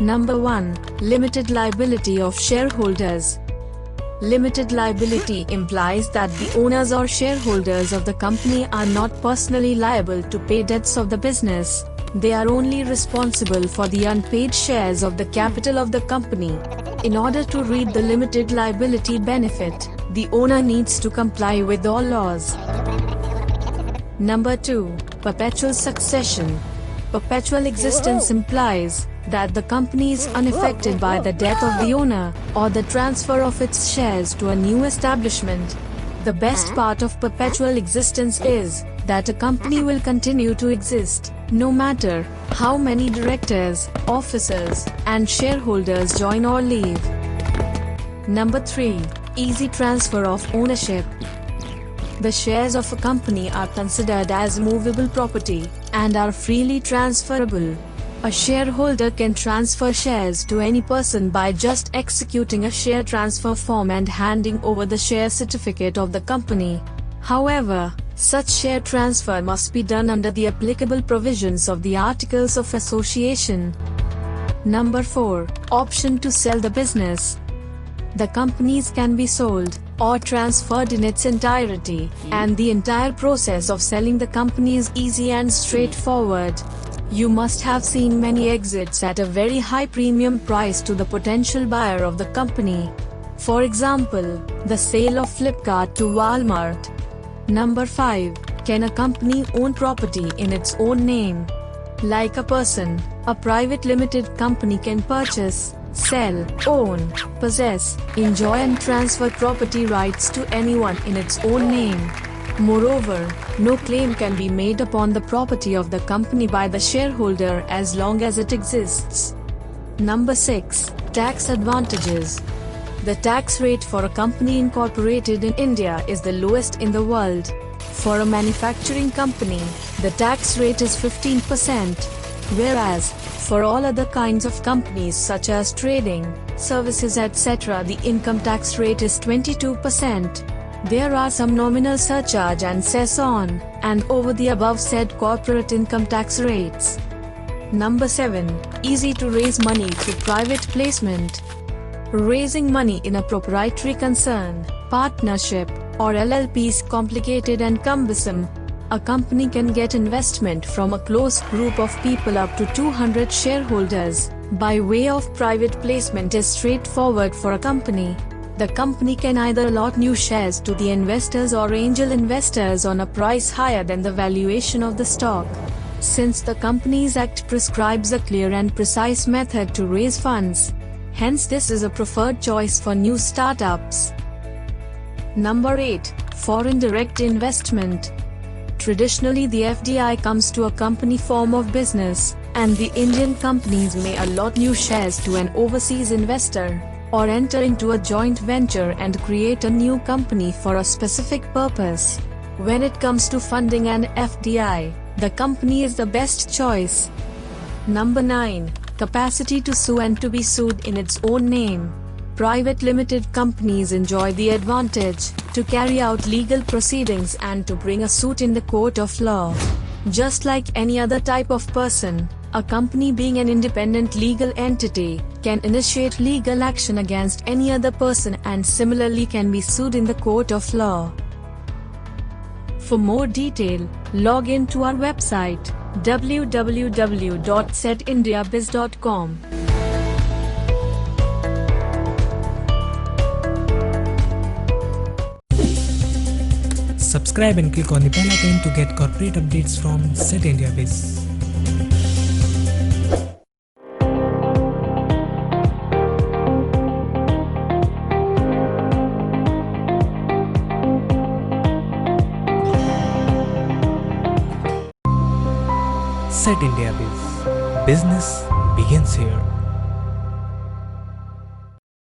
Number 1. Limited liability of shareholders. Limited liability implies that the owners or shareholders of the company are not personally liable to pay debts of the business. They are only responsible for the unpaid shares of the capital of the company. In order to reap the limited liability benefit, the owner needs to comply with all laws. Number 2. Perpetual succession. Perpetual existence implies that the company is unaffected by the death of the owner or the transfer of its shares to a new establishment. The best part of perpetual existence is that a company will continue to exist, no matter how many directors, officers, and shareholders join or leave. Number 3. Easy transfer of ownership. The shares of a company are considered as movable property and are freely transferable. A shareholder can transfer shares to any person by just executing a share transfer form and handing over the share certificate of the company. However, such share transfer must be done under the applicable provisions of the Articles of Association. Number 4. Option to sell the business. The companies can be sold or transferred in its entirety, and the entire process of selling the company is easy and straightforward. You must have seen many exits at a very high premium price to the potential buyer of the company. For example, the sale of Flipkart to Walmart. Number 5. Can a company own property in its own name? Like a person, a private limited company can purchase, sell, own, possess, enjoy and transfer property rights to anyone in its own name. Moreover, no claim can be made upon the property of the company by the shareholder as long as it exists. Number 6. Tax advantages. The tax rate for a company incorporated in India is the lowest in the world. For a manufacturing company, the tax rate is 15%, whereas, for all other kinds of companies such as trading, services etc., the income tax rate is 22%. There are some nominal surcharge and cess on and over the above said corporate income tax rates. Number 7. Easy to raise money through private placement. Raising money in a proprietary concern, partnership, or LLP is complicated and cumbersome. A company can get investment from a close group of people up to 200 shareholders. By way of private placement is straightforward for a company. The company can either allot new shares to the investors or angel investors on a price higher than the valuation of the stock. Since the Companies Act prescribes a clear and precise method to raise funds, hence this is a preferred choice for new startups. Number 8. Foreign direct investment. Traditionally, the FDI comes to a company form of business, and the Indian companies may allot new shares to an overseas investor, or enter into a joint venture and create a new company for a specific purpose. When it comes to funding an FDI, the company is the best choice. Number 9. Capacity to sue and to be sued in its own name. Private limited companies enjoy the advantage to carry out legal proceedings and to bring a suit in the court of law. Just like any other type of person, a company being an independent legal entity can initiate legal action against any other person and similarly can be sued in the court of law. For more detail, log in to our website www.setindiabiz.com. Subscribe and click on the bell icon to get corporate updates from Setindiabiz. Setindiabiz. Business begins here.